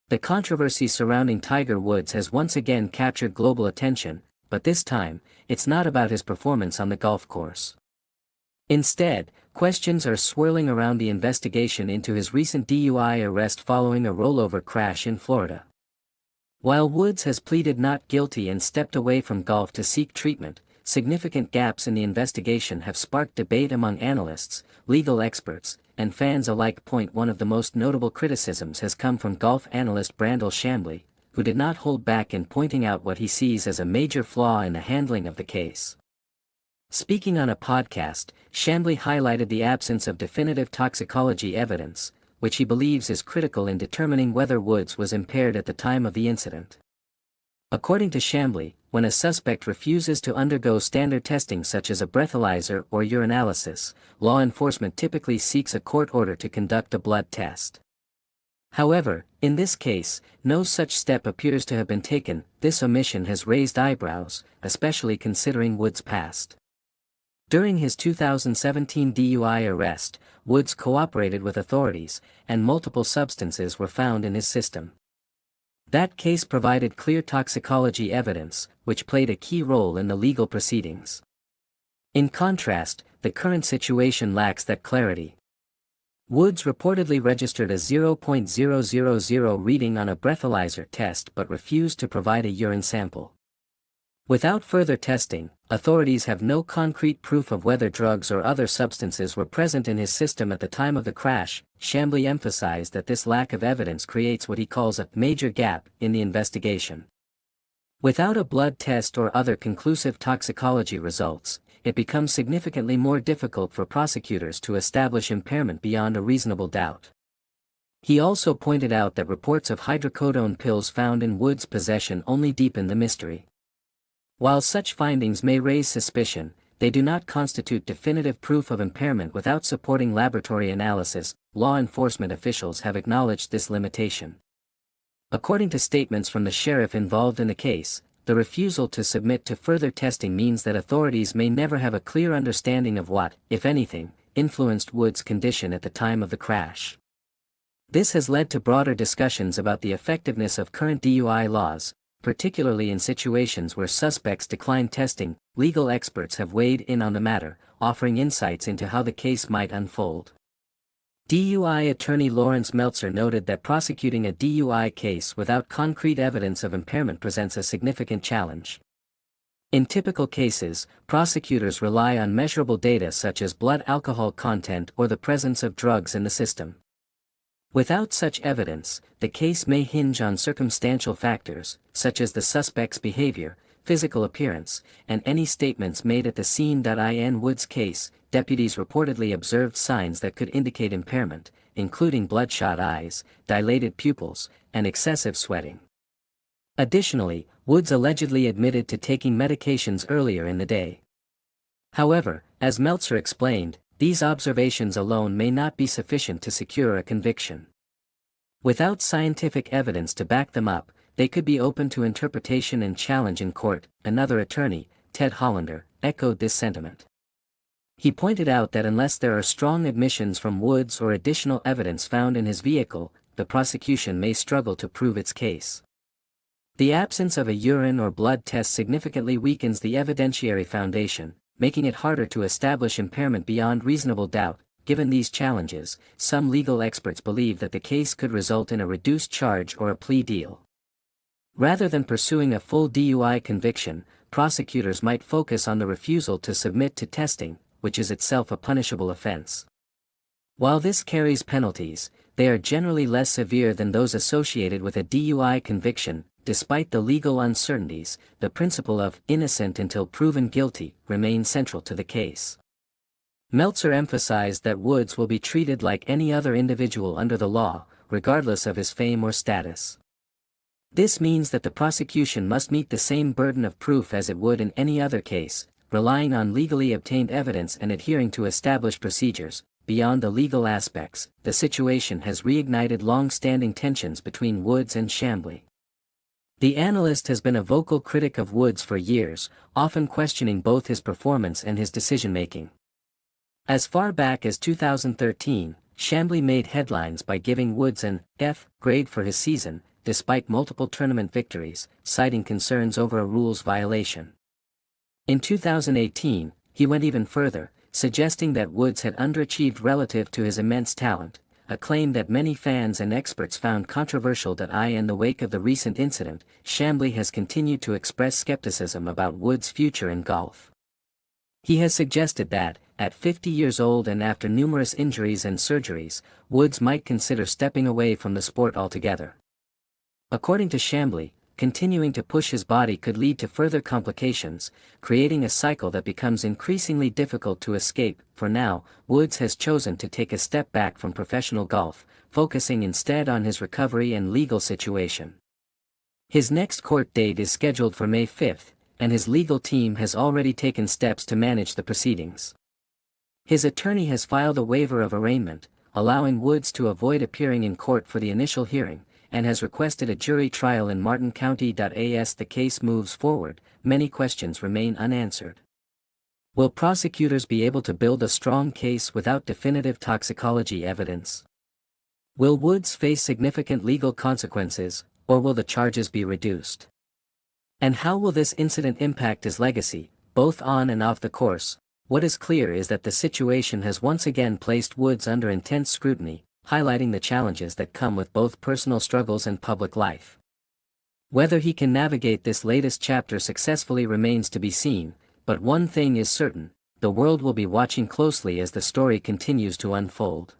The controversy surrounding Tiger Woods has once again captured global attention, but this time, it's not about his performance on the golf course. Instead, questions are swirling around the investigation into his recent DUI arrest following a rollover crash in Florida. While Woods has pleaded not guilty and stepped away from golf to seek treatment, significant gaps in the investigation have sparked debate among analysts, legal experts, and fans alike. One of the most notable criticisms has come from golf analyst Brandel Chamblee, who did not hold back in pointing out what he sees as a major flaw in the handling of the case. Speaking on a podcast, Chamblee highlighted the absence of definitive toxicology evidence, which he believes is critical in determining whether Woods was impaired at the time of the incident. According to Chamblee, when a suspect refuses to undergo standard testing such as a breathalyzer or urinalysis, law enforcement typically seeks a court order to conduct a blood test. However, in this case, no such step appears to have been taken. This omission has raised eyebrows, especially considering Woods' past. During his 2017 DUI arrest, Woods cooperated with authorities, and multiple substances were found in his system. That case provided clear toxicology evidence, which played a key role in the legal proceedings. In contrast, the current situation lacks that clarity. Woods reportedly registered a 0.000 reading on a breathalyzer test but refused to provide a urine sample. Without further testing, authorities have no concrete proof of whether drugs or other substances were present in his system at the time of the crash. Chamblee emphasized that this lack of evidence creates what he calls a major gap in the investigation. Without a blood test or other conclusive toxicology results, it becomes significantly more difficult for prosecutors to establish impairment beyond a reasonable doubt. He also pointed out that reports of hydrocodone pills found in Woods' possession only deepen the mystery. While such findings may raise suspicion, they do not constitute definitive proof of impairment without supporting laboratory analysis. Law enforcement officials have acknowledged this limitation. According to statements from the sheriff involved in the case, the refusal to submit to further testing means that authorities may never have a clear understanding of what, if anything, influenced Woods' condition at the time of the crash. This has led to broader discussions about the effectiveness of current DUI laws, particularly in situations where suspects decline testing. Legal experts have weighed in on the matter, offering insights into how the case might unfold. DUI attorney Lawrence Meltzer noted that prosecuting a DUI case without concrete evidence of impairment presents a significant challenge. In typical cases, prosecutors rely on measurable data such as blood alcohol content or the presence of drugs in the system. Without such evidence, the case may hinge on circumstantial factors, such as the suspect's behavior, physical appearance, and any statements made at the scene. In Woods' case, deputies reportedly observed signs that could indicate impairment, including bloodshot eyes, dilated pupils, and excessive sweating. Additionally, Woods allegedly admitted to taking medications earlier in the day. However, as Meltzer explained, these observations alone may not be sufficient to secure a conviction. Without scientific evidence to back them up, they could be open to interpretation and challenge in court. Another attorney, Ted Hollander, echoed this sentiment. He pointed out that unless there are strong admissions from Woods or additional evidence found in his vehicle, the prosecution may struggle to prove its case. The absence of a urine or blood test significantly weakens the evidentiary foundation, making it harder to establish impairment beyond reasonable doubt. Given these challenges, some legal experts believe that the case could result in a reduced charge or a plea deal. Rather than pursuing a full DUI conviction, prosecutors might focus on the refusal to submit to testing, which is itself a punishable offense. While this carries penalties, they are generally less severe than those associated with a DUI conviction. Despite the legal uncertainties, the principle of innocent until proven guilty remains central to the case. Meltzer emphasized that Woods will be treated like any other individual under the law, regardless of his fame or status. This means that the prosecution must meet the same burden of proof as it would in any other case, relying on legally obtained evidence and adhering to established procedures. Beyond the legal aspects, the situation has reignited long-standing tensions between Woods and Chamblee. The analyst has been a vocal critic of Woods for years, often questioning both his performance and his decision-making. As far back as 2013, Chamblee made headlines by giving Woods an F grade for his season, despite multiple tournament victories, citing concerns over a rules violation. In 2018, he went even further, suggesting that Woods had underachieved relative to his immense talent, a claim that many fans and experts found controversial. In the wake of the recent incident, Chamblee has continued to express skepticism about Woods' future in golf. He has suggested that, at 50 years old and after numerous injuries and surgeries, Woods might consider stepping away from the sport altogether. According to Chamblee, continuing to push his body could lead to further complications, creating a cycle that becomes increasingly difficult to escape. For now, Woods has chosen to take a step back from professional golf, focusing instead on his recovery and legal situation. His next court date is scheduled for May 5, and his legal team has already taken steps to manage the proceedings. His attorney has filed a waiver of arraignment, allowing Woods to avoid appearing in court for the initial hearing, and has requested a jury trial in Martin County. As the case moves forward, many questions remain unanswered. Will prosecutors be able to build a strong case without definitive toxicology evidence? Will Woods face significant legal consequences, or will the charges be reduced? And how will this incident impact his legacy, both on and off the course? What is clear is that the situation has once again placed Woods under intense scrutiny, highlighting the challenges that come with both personal struggles and public life. Whether he can navigate this latest chapter successfully remains to be seen, but one thing is certain: the world will be watching closely as the story continues to unfold.